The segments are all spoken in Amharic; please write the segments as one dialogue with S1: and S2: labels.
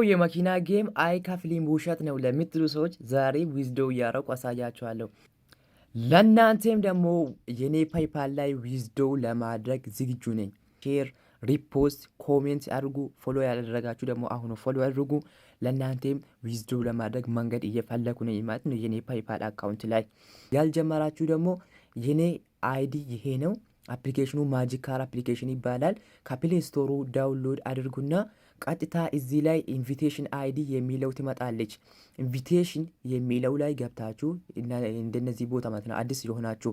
S1: የመኪና ጌም አይከፍልም ውሸት ነው ለምትሉ ሰዎች ዛሬ ዊዝዶው እያረቁ አሳያችኋለሁ። ለእናንተም ደግሞ የኔ ፓይፓል ላይ ዊዝዶው ለማድረግ ዝግጁ ነኝ። ሼር፣ ሪፖስት፣ ኮሜንት አድርጉ። ፎሎ ያላደረጋችሁ ደግሞ አሁኑ ፎሎ አድርጉ። ለእናንተም ዊዝዶው ለማድረግ መንገድ እየፈለኩ ነኝ ማለት ነው። የኔ ፓይፓል አካውንት ላይ ያልጀመራችሁ ደግሞ የኔ አይዲ ይሄ ነው። አፕሊኬሽኑ ማጂክ ካር አፕሊኬሽን ይባላል። ከፕሌይ ስቶሩ ዳውንሎድ አድርጉና ቀጥታ እዚህ ላይ ኢንቪቴሽን አይዲ የሚለው ትመጣለች። ኢንቪቴሽን የሚለው ላይ ገብታችሁ እንደነዚህ ቦታ ማለት ነው አዲስ የሆናችሁ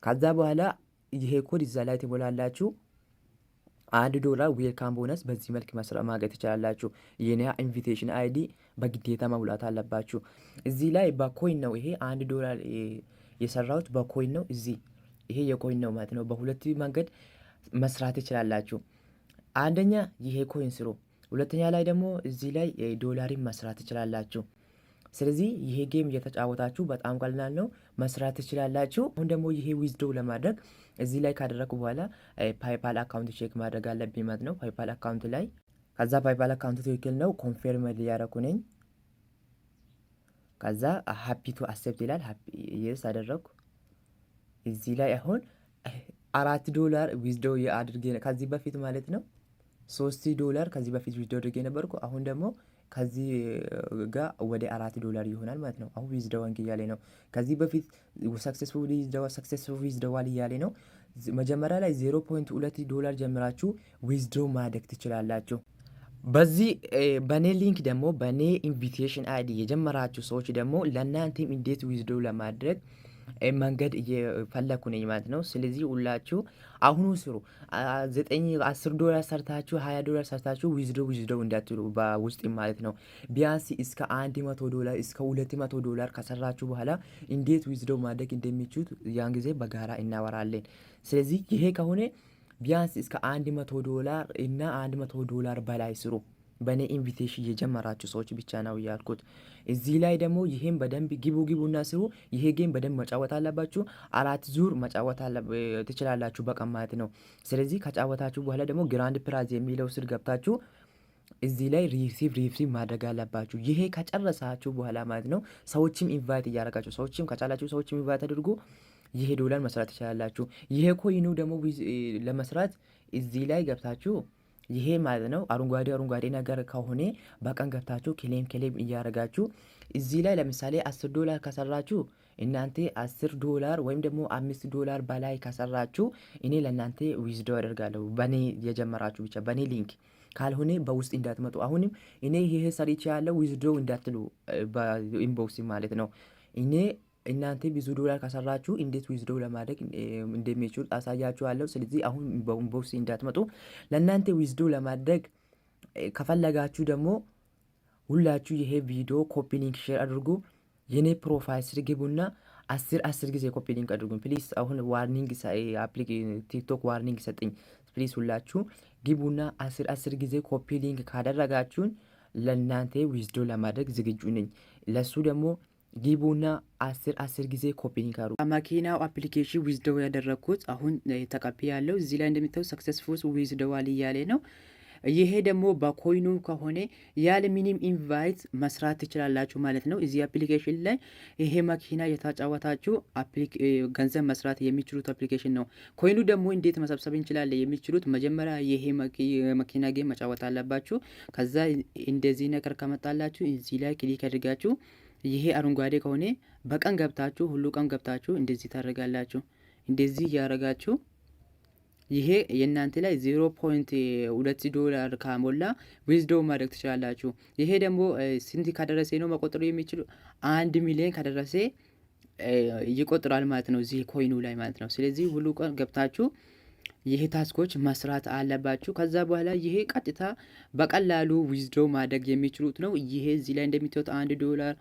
S1: ከዛ በኋላ ይሄ ኮድ እዛ ላይ ትሞላላችሁ። $1 ዌልካም ቦነስ በዚህ መልክ ማግኘት ትችላላችሁ። የኔ ኢንቪቴሽን አይዲ በግዴታ መሙላት አለባችሁ። እዚህ ላይ በኮይን ነው ይሄ $1 የሰራሁት በኮይን ነው። እዚህ ይሄ የኮይን ነው ማለት ነው። በሁለት መንገድ መስራት ትችላላችሁ። አንደኛ ይሄ ኮይን ስሩ፣ ሁለተኛ ላይ ደግሞ እዚህ ላይ ዶላርን መስራት ትችላላችሁ። ስለዚህ ይሄ ጌም እየተጫወታችሁ በጣም ቀላል ነው፣ መስራት ትችላላችሁ። አሁን ደግሞ ይሄ ዊዝዶው ለማድረግ እዚህ ላይ ካደረኩ በኋላ ፓይፓል አካውንት ቼክ ማድረግ አለብኝ ማለት ነው። ፓይፓል አካውንት ላይ ከዛ ፓይፓል አካውንት ትክክል ነው ኮንፊርም እያደረኩ ነኝ። ከዛ ሃፒ ቱ አክሴፕት ይላል። ሃፒ የስ አደረኩ። እዚህ ላይ አሁን $4 ዊዝዶው አድርጌ ከዚህ በፊት ማለት ነው $3 ከዚህ በፊት ዊዝዶው አድርጌ ነበርኩ። አሁን ደግሞ ከዚህ ጋር ወደ $4 ይሆናል ማለት ነው። አሁን ዊዝዶው እያለ ነው። ከዚህ በፊት ሰክሰስፉል ዊዝዶዋል እያለ ነው። መጀመሪያ ላይ $0.2 ጀምራችሁ ዊዝዶው ማድረግ ትችላላችሁ። በዚህ በኔ ሊንክ ደግሞ በኔ ኢንቪቴሽን አይዲ የጀመራችሁ ሰዎች ደግሞ ለእናንተም እንዴት ዊዝዶው ለማድረግ መንገድ እየፈለኩ ነኝ ማለት ነው። ስለዚህ ሁላችሁ አሁኑ ስሩ። $10 ሰርታችሁ $20 ሰርታችሁ ዊዝዶው እንዳትሉ በውስጥ ማለት ነው። ቢያንስ እስከ $100 እስከ $200 ከሰራችሁ በኋላ እንዴት ዊዝዶው ማድረግ እንደሚችሉት ያን ጊዜ በጋራ እናወራለን። ስለዚህ ይሄ ከሆነ ቢያንስ እስከ $100 እና $100 በላይ ስሩ። በኔ ኢንቪቴሽን የጀመራችሁ ሰዎች ብቻ ነው ያልኩት። እዚህ ላይ ደግሞ ይሄን በደንብ ግቡና ስሩ። ይሄ ጌም በደንብ መጫወት አለባችሁ። 4 ዙር መጫወት ትችላላችሁ በቀን ማለት ነው። ስለዚህ ከጫወታችሁ በኋላ ደግሞ ግራንድ ፕራይዝ የሚለው ስር ገብታችሁ እዚህ ላይ ሪሲቭ ማድረግ አለባችሁ። ይሄ ከጨረሳችሁ በኋላ ማለት ነው ሰዎችም ኢንቫይት እያደረጋችሁ ሰዎችም ከቻላችሁ ሰዎችም ኢንቫይት አድርጉ። ይሄ $1 መስራት ትችላላችሁ። ይሄ ኮይኑ ደግሞ ለመስራት እዚህ ላይ ገብታችሁ ይሄ ማለት ነው አረንጓዴ ነገር ከሆነ በቀን ገብታችሁ ክሌም እያደረጋችሁ እዚህ ላይ ለምሳሌ $10 ከሰራችሁ እናንተ $10 ወይም ደግሞ $5 በላይ ከሰራችሁ እኔ ለእናንተ ዊዝዶው አደርጋለሁ። በኔ የጀመራችሁ ብቻ በኔ ሊንክ ካልሆነ በውስጥ እንዳትመጡ። አሁንም እኔ ይሄ ሰርቼ ያለው ዊዝዶው እንዳትሉ በኢንቦክስ ማለት ነው። እኔ እናንተ ብዙ $1 ከሰራችሁ እንዴት ዊዝዶው ለማድረግ እንደሚችሉ አሳያችኋለሁ። ስለዚህ አሁን በኢንቦክስ እንዳትመጡ። ለእናንተ ዊዝዶው ለማድረግ ከፈለጋችሁ ደግሞ ሁላችሁ ይሄ ቪዲዮ ኮፒ ሊንክ ሼር አድርጉ። የኔ ፕሮፋይል ስር ግቡና 10 ጊዜ ኮፒ ሊንክ አድርጉ ፕሊዝ። አሁን ዋርኒንግ ቲክቶክ ዋርኒንግ ሰጠኝ። ፕሊዝ ሁላችሁ ግቡና 10 ጊዜ ኮፒ ሊንክ ካደረጋችሁን ለእናንተ ዊዝዶው ለማድረግ ዝግጁ ነኝ። ለሱ ደግሞ ግቡና 10 ጊዜ ኮፒ ሊንክ አድርጉ። መኪናው አፕሊኬሽን ዊዝዶው ያደረኩት አሁን ተቀብያለሁ። እዚህ ላይ እንደምታዩት ሰክሰስፉል ዊዝዶዋል እያለ ነው። ይሄ ደግሞ በኮይኑ ከሆነ ያለ ሚኒም ኢንቫይት መስራት ትችላላችሁ ማለት ነው። እዚህ አፕሊኬሽን ላይ ይሄ መኪና የታጫወታችሁ ገንዘብ መስራት የሚችሉት አፕሊኬሽን ነው። ኮይኑ ደግሞ እንዴት መሰብሰብ እንችላለን የሚችሉት መጀመሪያ ይሄ መኪና ጌም መጫወት አለባችሁ። ከዛ እንደዚህ ነገር ከመጣላችሁ እዚህ ላይ ክሊክ አድርጋችሁ ይሄ አረንጓዴ ከሆነ በቀን ገብታችሁ ሁሉ ቀን ገብታችሁ እንደዚህ ታደርጋላችሁ። እንደዚህ ያደርጋችሁ ይሄ የእናንተ ላይ $0.2 ካሞላ ዊዝዶው ማድረግ ትችላላችሁ። ይሄ ደግሞ ስንት ከደረሰ ነው መቆጠሩ የሚችሉ 1 ሚሊዮን ከደረሰ ይቆጥራል ማለት ነው እዚህ ኮይኑ ላይ ማለት ነው። ስለዚህ ሁሉ ቀን ገብታችሁ ይሄ ታስኮች መስራት አለባችሁ። ከዛ በኋላ ይሄ ቀጥታ በቀላሉ ዊዝዶው ማድረግ የሚችሉት ነው። ይሄ እዚህ ላይ እንደምታዩት $1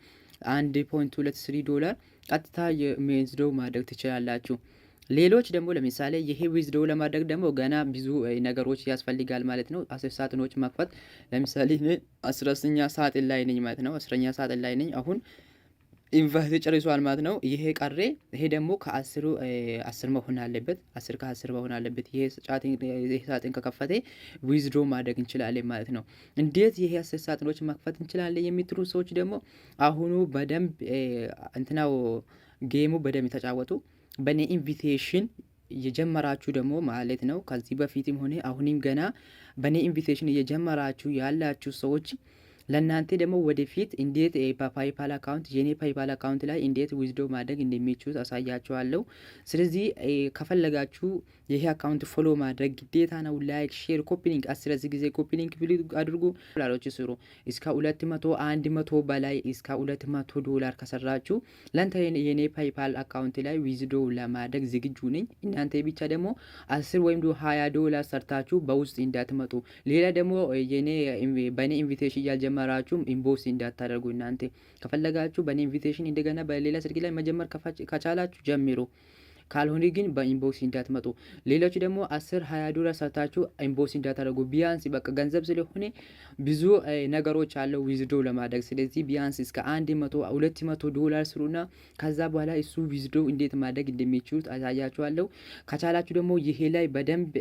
S1: $1.23 ቀጥታ ዊዝዶው ማድረግ ትችላላችሁ። ሌሎች ደግሞ ለምሳሌ ይሄ ዊዝዶው ለማድረግ ደግሞ ገና ብዙ ነገሮች ያስፈልጋል ማለት ነው። 10 ሳጥኖች መክፈት ለምሳሌ 10ኛ ሳጥን ላይ ነኝ ማለት ነው። 10ኛ ሳጥን ላይ ነኝ። አሁን ኢንቫይት ጨርሷል ማለት ነው። ይሄ ቀሬ። ይሄ ደግሞ ከ10 10 መሆን አለበት። 10 ከ10 መሆን አለበት። ይሄ ሳጥን ከከፈተ ዊዝድሮ ማድረግ እንችላለን ማለት ነው። እንዴት ይሄ 10 ሳጥኖች መክፈት እንችላለን የምትሉ ሰዎች ደግሞ አሁኑ በደንብ እንትናው ጌሙ በደንብ ተጫወቱ። በኔ ኢንቪቴሽን እየጀመራችሁ ደግሞ ማለት ነው ከዚህ በፊትም ሆነ አሁንም ገና በኔ ኢንቪቴሽን እየጀመራችሁ ያላችሁ ሰዎች ለእናንተ ደግሞ ወደፊት እንዴት በፓይፓል አካውንት የኔ ፓይፓል አካውንት ላይ እንዴት ዊዝዶ ማድረግ እንደሚችሉ አሳያችኋለሁ። ስለዚህ ከፈለጋችሁ ይሄ አካውንት ፎሎ ማድረግ ግዴታ ነው። ላይክ፣ ሼር፣ ኮፒሊንክ 10 ጊዜ ኮፒሊንክ አድርጉ። ዶላሮች ስሩ እስከ 200 100 በላይ እስከ $200 ከሰራችሁ ለእንተ የኔ ፓይፓል አካውንት ላይ ዊዝዶ ለማድረግ ዝግጁ ነኝ። እናንተ ብቻ ደግሞ 10 ወይም $20 ሰርታችሁ በውስጥ እንዳትመጡ። ሌላ ደግሞ በኔ ኢንቪቴሽን ያልጀመራችሁም ኢንቦክስ እንዳታደርጉ። እናንተ ከፈለጋችሁ በኔ ኢንቪቴሽን እንደገና በሌላ ስልክ ላይ መጀመር ከቻላችሁ ጀምሩ። ካልሆነ ግን በኢንቦክስ እንዳትመጡ። ሌሎች ደግሞ 10-20 $20 ሰርታችሁ ኢንቦክስ እንዳታደርጉ። ቢያንስ በቃ ገንዘብ ስለሆነ ብዙ ነገሮች አለው ዊዝዶ ለማድረግ። ስለዚህ ቢያንስ እስከ $100-200 ስሩና ከዛ በኋላ እሱ ዊዝዶ እንዴት ማድረግ እንደሚችሉ አሳያችኋለሁ። ከቻላችሁ ደግሞ ይሄ ላይ በደንብ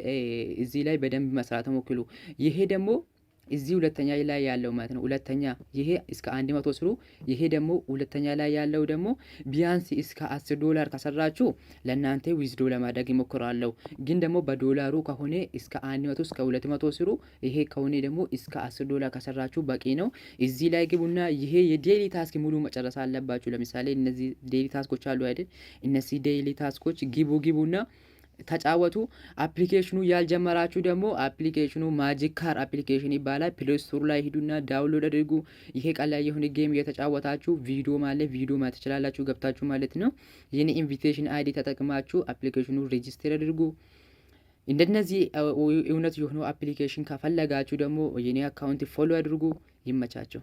S1: እዚህ ላይ በደንብ መስራት ሞክሩ። ይሄ ደግሞ እዚህ ሁለተኛ ላይ ያለው ማለት ነው። ሁለተኛ ይሄ እስከ 100 ስሩ። ይሄ ደግሞ ሁለተኛ ላይ ያለው ደግሞ ቢያንስ እስከ $10 ከሰራችሁ ለእናንተ ዊዝዶ ለማድረግ ይሞክራለሁ። ግን ደግሞ በዶላሩ ከሆነ እስከ 100 እስከ 200 ስሩ። ይሄ ከሆነ ደግሞ እስከ $10 ከሰራችሁ በቂ ነው። እዚህ ላይ ግቡና ይሄ የዴይሊ ታስክ ሙሉ መጨረስ አለባችሁ። ለምሳሌ እነዚህ ዴይሊ ታስኮች አሉ አይደል? እነዚህ ዴይሊ ታስኮች ግቡና ተጫወቱ። አፕሊኬሽኑ ያልጀመራችሁ ደግሞ አፕሊኬሽኑ ማጂክ ካር አፕሊኬሽን ይባላል። ፕሌይ ስቶር ላይ ሂዱና ዳውንሎድ አድርጉ። ይሄ ቀላል የሆነ ጌም እየተጫወታችሁ ቪዲዮ ማየት ትችላላችሁ ገብታችሁ ማለት ነው። የኔ ኢንቪቴሽን አይዲ ተጠቅማችሁ አፕሊኬሽኑ ሬጂስተር አድርጉ። እንደነዚህ እውነት የሆኑ አፕሊኬሽን ከፈለጋችሁ ደግሞ የኔ አካውንት ፎሎ አድርጉ። ይመቻቸው።